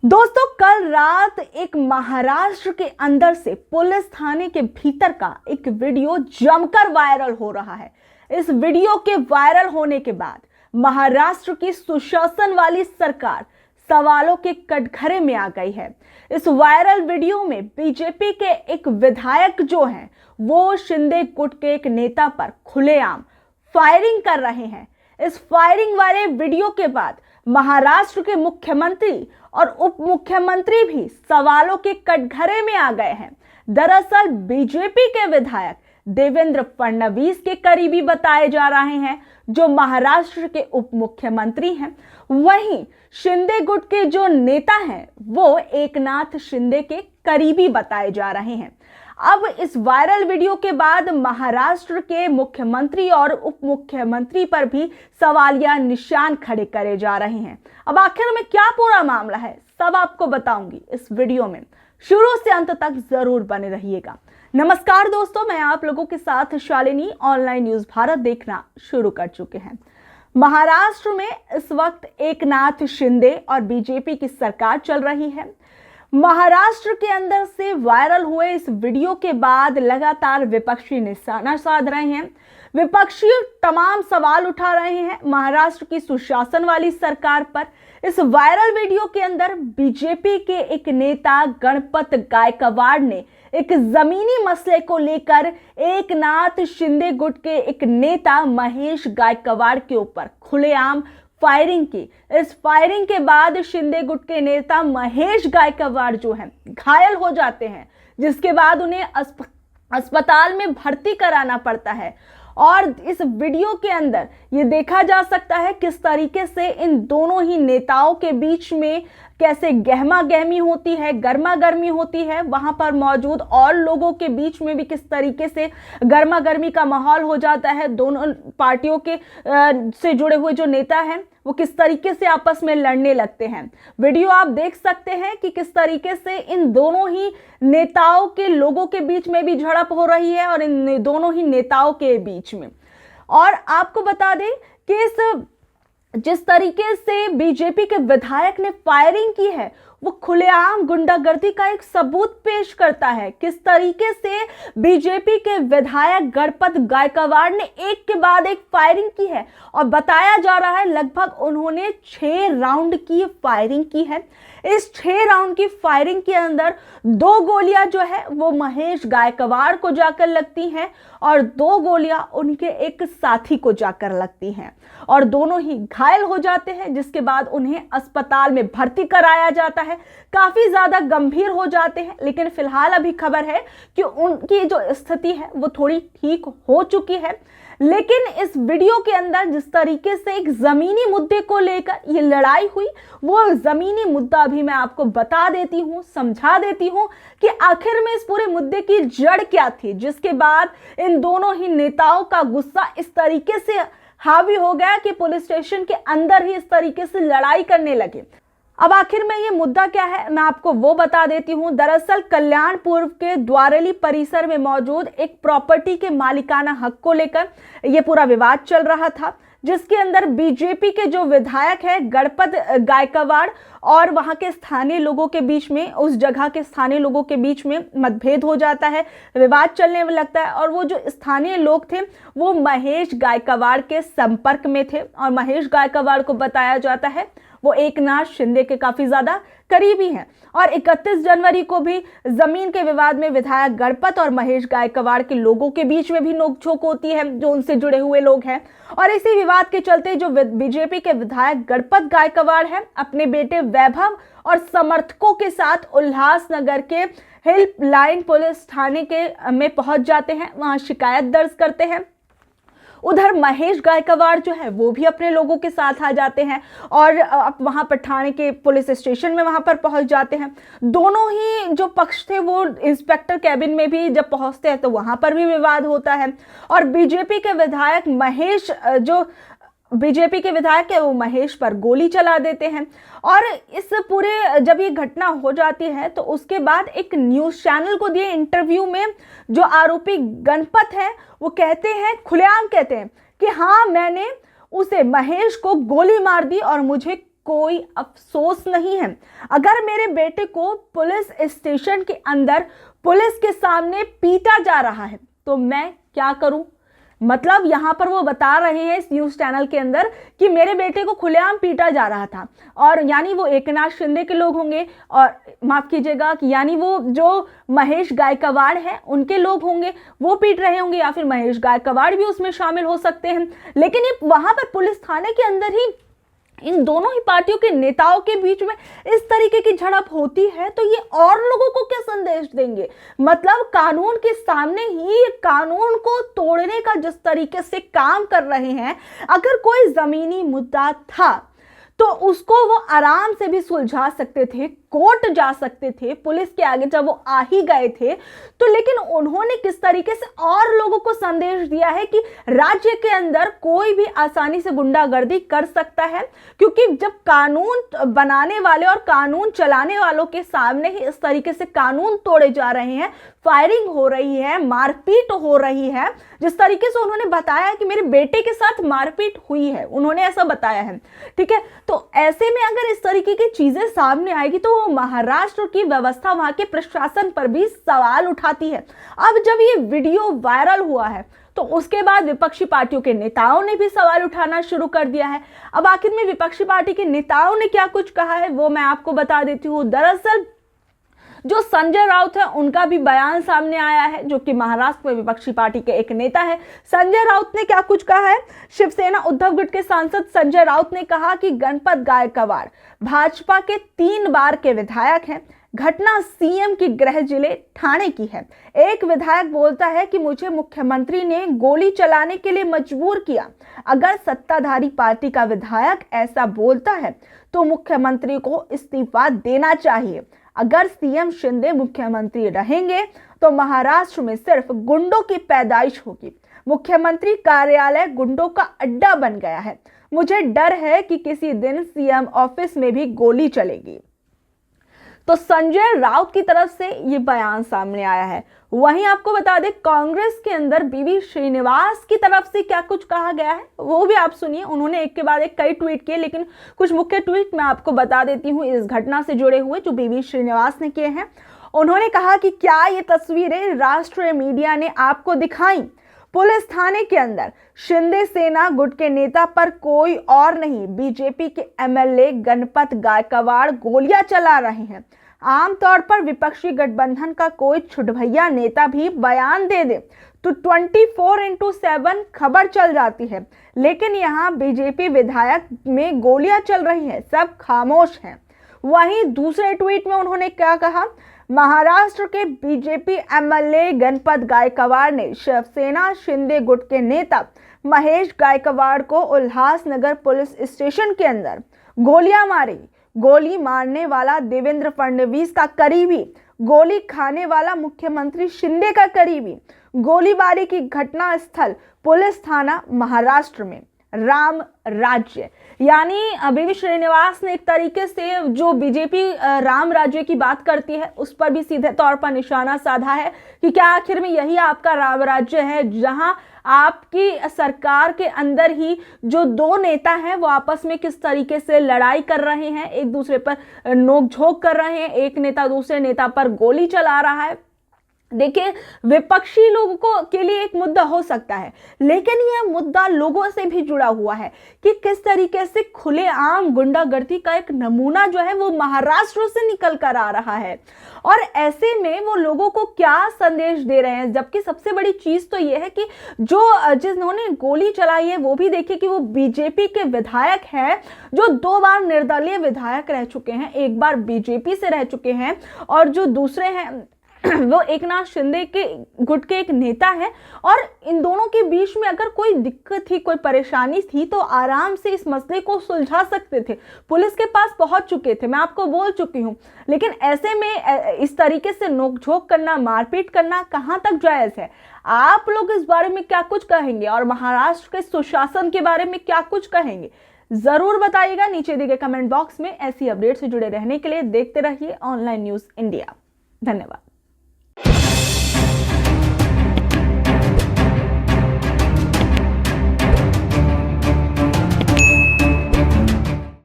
दोस्तों, कल रात एक महाराष्ट्र के अंदर से पुलिस थाने के भीतर का एक वीडियो जमकर वायरल हो रहा है। इस वीडियो के वायरल होने के बाद महाराष्ट्र की सुशासन वाली सरकार सवालों के कटघरे में आ गई है। इस वायरल वीडियो में बीजेपी के एक विधायक जो हैं वो शिंदे गुट के एक नेता पर खुलेआम फायरिंग कर रहे हैं। इस फायरिंग वाले वीडियो के बाद महाराष्ट्र के मुख्यमंत्री और उप मुख्यमंत्री भी सवालों के कटघरे में आ गए हैं। दरअसल बीजेपी के विधायक देवेंद्र फडणवीस के करीबी बताए जा रहे हैं, जो महाराष्ट्र के उप मुख्यमंत्री हैं। वहीं शिंदे गुट के जो नेता हैं वो एकनाथ शिंदे के करीबी बताए जा रहे हैं। अब इस वायरल वीडियो के बाद महाराष्ट्र के मुख्यमंत्री और उप मुख्यमंत्री पर भी सवालिया निशान खड़े करे जा रहे हैं। अब आखिर में क्या पूरा मामला है, सब आपको बताऊंगी इस वीडियो में। शुरू से अंत तक जरूर बने रहिएगा। नमस्कार दोस्तों, मैं आप लोगों के साथ शालिनी ऑनलाइन न्यूज भारत देखना शुरू कर चुके हैं। महाराष्ट्र में इस वक्त एकनाथ शिंदे और बीजेपी की सरकार चल रही है। महाराष्ट्र के अंदर से वायरल हुए इस वीडियो के बाद लगातार विपक्षी निशाना साध रहे हैं। विपक्षी तमाम सवाल उठा रहे हैं महाराष्ट्र की सुशासन वाली सरकार पर। इस वायरल वीडियो के अंदर बीजेपी के एक नेता गणपत गायकवाड़ ने एक जमीनी मसले को लेकर एकनाथ शिंदे गुट के एक नेता महेश गायकवाड़ के ऊपर खुलेआम फायरिंग की। इस फायरिंग के बाद शिंदे गुट के नेता महेश गायकवाड़ जो हैं घायल हो जाते हैं, जिसके बाद उन्हें अस्पताल में भर्ती कराना पड़ता है। और इस वीडियो के अंदर ये देखा जा सकता है किस तरीके से इन दोनों ही नेताओं के बीच में कैसे गहमा गहमी होती है, गर्मा गर्मी होती है। वहां पर मौजूद और लोगों के बीच में भी किस तरीके से गर्मा गर्मी का माहौल हो जाता है। दोनों पार्टियों के से जुड़े हुए जो नेता हैं वो किस तरीके से आपस में लड़ने लगते हैं। वीडियो आप देख सकते हैं कि किस तरीके से इन दोनों ही नेताओं के लोगों के बीच में भी झड़प हो रही है और इन दोनों ही नेताओं के बीच में। और आपको बता दें कि जिस तरीके से बीजेपी के विधायक ने फायरिंग की है वो खुलेआम गुंडागर्दी का एक सबूत पेश करता है। किस तरीके से बीजेपी के विधायक गणपत गायकवाड़ ने एक के बाद एक फायरिंग की है और बताया जा रहा है लगभग उन्होंने 6 राउंड की फायरिंग की है। इस 6 राउंड की फायरिंग के अंदर 2 गोलियां जो है वो महेश गायकवाड़ को जाकर लगती हैं और 2 गोलियां उनके एक साथी को जाकर लगती हैं और दोनों ही घायल हो जाते हैं, जिसके बाद उन्हें अस्पताल में भर्ती कराया जाता है। काफी ज्यादा गंभीर हो जाते हैं, लेकिन फिलहाल अभी खबर है कि उनकी जो स्थिति है वो थोड़ी ठीक हो चुकी है। लेकिन इस वीडियो के अंदर जिस तरीके से एक जमीनी मुद्दे को लेकर ये लड़ाई हुई, वो जमीनी मुद्दा भी मैं आपको बता देती हूँ, समझा देती हूँ कि आखिर में इस पूरे मुद्दे की जड़ क्या थी, जिसके बाद इन दोनों ही नेताओं का गुस्सा इस तरीके से हावी हो गया कि पुलिस स्टेशन के अंदर ही इस तरीके से लड़ाई करने लगे। अब आखिर में ये मुद्दा क्या है, मैं आपको वो बता देती हूँ। दरअसल कल्याणपुर के द्वारली परिसर में मौजूद एक प्रॉपर्टी के मालिकाना हक को लेकर ये पूरा विवाद चल रहा था, जिसके अंदर बीजेपी के जो विधायक है गणपत गायकवाड़ और वहां के स्थानीय लोगों के बीच में, उस जगह के स्थानीय लोगों के बीच में मतभेद हो जाता है, विवाद चलने में लगता है। और वो जो स्थानीय लोग थे वो महेश गायकवाड़ के संपर्क में थे और महेश गायकवाड़ को बताया जाता है वो एकनाथ शिंदे के काफी ज्यादा करीबी हैं। और 31 जनवरी को भी जमीन के विवाद में विधायक गणपत और महेश गायकवाड़ के लोगों के बीच में भी नोकझोंक होती है, जो उनसे जुड़े हुए लोग हैं। और इसी विवाद के चलते जो बीजेपी के विधायक गणपत गायकवाड़ हैं अपने बेटे वैभव और समर्थकों के साथ उल्लासनगर के हेल्पलाइन पुलिस थाने के में पहुंच जाते हैं, वहां शिकायत दर्ज करते हैं। उधर महेश गायकवाड़ जो है वो भी अपने लोगों के साथ आ जाते हैं और वहां पर थाने के पुलिस स्टेशन में वहां पर पहुंच जाते हैं। दोनों ही जो पक्ष थे वो इंस्पेक्टर कैबिन में भी जब पहुंचते हैं तो वहां पर भी विवाद होता है और बीजेपी के विधायक महेश है वो महेश पर गोली चला देते हैं। और इस पूरे जब ये घटना हो जाती है तो उसके बाद एक न्यूज़ चैनल को दिए इंटरव्यू में जो आरोपी गणपत है वो कहते हैं, खुलेआम कहते हैं कि हाँ मैंने उसे महेश को गोली मार दी और मुझे कोई अफसोस नहीं है। अगर मेरे बेटे को पुलिस स्टेशन के अंदर पुलिस के सामने पीटा जा रहा है तो मैं क्या करूं? मतलब यहां पर वो बता रहे हैं इस न्यूज चैनल के अंदर कि मेरे बेटे को खुलेआम पीटा जा रहा था, और यानी वो एकनाथ शिंदे के लोग होंगे, और माफ कीजिएगा कि यानी वो जो महेश गायकवाड़ है उनके लोग होंगे, वो पीट रहे होंगे, या फिर महेश गायकवाड़ भी उसमें शामिल हो सकते हैं। लेकिन ये वहां पर पुलिस थाने के अंदर ही इन दोनों ही पार्टियों के नेताओं के बीच में इस तरीके की झड़प होती है तो ये और लोगों को क्या संदेश देंगे? मतलब कानून के सामने ही कानून को तोड़ने का जिस तरीके से काम कर रहे हैं, अगर कोई जमीनी मुद्दा था तो उसको वो आराम से भी सुलझा सकते थे, कोर्ट जा सकते थे, पुलिस के आगे जब वो आ ही गए थे तो। लेकिन उन्होंने किस तरीके से और लोगों को संदेश दिया है कि राज्य के अंदर कोई भी आसानी से गुंडागर्दी कर सकता है, क्योंकि जब कानून बनाने वाले और कानून चलाने वालों के सामने ही इस तरीके से कानून तोड़े जा रहे हैं, फायरिंग हो रही है, मारपीट हो रही है, जिस तरीके से उन्होंने बताया कि मेरे बेटे के साथ मारपीट हुई है, उन्होंने ऐसा बताया है, ठीक है। तो ऐसे में अगर इस तरीके की चीजें सामने आएगी तो महाराष्ट्र की व्यवस्था, वहां के प्रशासन पर भी सवाल उठाती है। अब जब ये वीडियो वायरल हुआ है तो उसके बाद विपक्षी पार्टियों के नेताओं ने भी सवाल उठाना शुरू कर दिया है। अब आखिर में विपक्षी पार्टी के नेताओं ने क्या कुछ कहा है वो मैं आपको बता देती हूँ। दरअसल जो संजय राउत है उनका भी बयान सामने आया है, जो कि महाराष्ट्र में विपक्षी पार्टी के एक नेता है। संजय राउत ने क्या कुछ कहा है? शिवसेना उद्धव गुट के सांसद संजय राउत ने कहा कि गणपत गायकवाड़ भाजपा के 3 बार के विधायक हैं। घटना सीएम की गृह जिले ठाणे की है। एक विधायक बोलता है कि मुझे मुख्यमंत्री ने गोली चलाने के लिए मजबूर किया। अगर सत्ताधारी पार्टी का विधायक ऐसा बोलता है तो मुख्यमंत्री को इस्तीफा देना चाहिए। अगर सीएम शिंदे मुख्यमंत्री रहेंगे तो महाराष्ट्र में सिर्फ गुंडों की पैदाइश होगी। मुख्यमंत्री कार्यालय गुंडों का अड्डा बन गया है। मुझे डर है कि किसी दिन सीएम ऑफिस में भी गोली चलेगी। तो संजय राउत की तरफ से ये बयान सामने आया है। वहीं आपको बता दें कांग्रेस के अंदर बीवी श्रीनिवास की तरफ से क्या कुछ कहा गया है वो भी आप सुनिए। उन्होंने एक के बाद एक कई ट्वीट किए, लेकिन कुछ मुख्य ट्वीट मैं आपको बता देती हूँ इस घटना से जुड़े हुए जो बीवी श्रीनिवास ने किए हैं। उन्होंने कहा कि क्या ये तस्वीरें राष्ट्रीय मीडिया ने आपको दिखाई? पुलिस थाने के अंदर शिंदे सेना गुट के नेता पर कोई और नहीं, बीजेपी के एमएलए गणपत गायकवाड़ गोलियां चला रहे हैं। आमतौर पर विपक्षी गठबंधन का कोई छुटभैया नेता भी बयान दे दे तो 24/7 खबर चल जाती है, लेकिन यहाँ बीजेपी विधायक में गोलियां चल रही हैं, सब खामोश हैं। वहीं दूसरे ट्वीट में उन्होंने क्या कहा? महाराष्ट्र के बीजेपी एमएलए गणपत गायकवाड़ ने शिवसेना शिंदे गुट के नेता महेश गायकवाड़ को उल्लासनगर पुलिस स्टेशन के अंदर गोलियां मारी। गोली मारने वाला देवेंद्र फडणवीस का करीबी, गोली खाने वाला मुख्यमंत्री शिंदे का करीबी। गोलीबारी की घटना स्थल पुलिस थाना महाराष्ट्र में। राम राज्य, यानी बीवी श्रीनिवास ने एक तरीके से जो बीजेपी राम राज्य की बात करती है उस पर भी सीधे तौर पर निशाना साधा है कि क्या आखिर में यही आपका राम राज्य है, जहां आपकी सरकार के अंदर ही जो 2 नेता हैं वो आपस में किस तरीके से लड़ाई कर रहे हैं, एक दूसरे पर नोकझोंक कर रहे हैं, एक नेता दूसरे नेता पर गोली चला रहा है। देखिए, विपक्षी लोगों के लिए एक मुद्दा हो सकता है, लेकिन यह मुद्दा लोगों से भी जुड़ा हुआ है कि किस तरीके से खुलेआम गुंडागर्दी का एक नमूना जो है वो महाराष्ट्र से निकल कर आ रहा है, और ऐसे में वो लोगों को क्या संदेश दे रहे हैं। जबकि सबसे बड़ी चीज तो यह है कि जो जिन्होंने गोली चलाई है वो भी देखिए कि वो बीजेपी के विधायक हैं, जो 2 बार निर्दलीय विधायक रह चुके हैं, एक बार बीजेपी से रह चुके हैं, और जो दूसरे हैं वो एकनाथ शिंदे के गुट के एक नेता है। और इन दोनों के बीच में अगर कोई दिक्कत थी, कोई परेशानी थी तो आराम से इस मसले को सुलझा सकते थे, पुलिस के पास पहुंच चुके थे, मैं आपको बोल चुकी हूं। लेकिन ऐसे में इस तरीके से नोकझोंक करना, मारपीट करना कहां तक जायज है? आप लोग इस बारे में क्या कुछ कहेंगे और महाराष्ट्र के सुशासन के बारे में क्या कुछ कहेंगे? जरूर बताइएगा नीचे दिए गए कमेंट बॉक्स में। ऐसी अपडेट से जुड़े रहने के लिए देखते रहिए ऑनलाइन न्यूज इंडिया। धन्यवाद।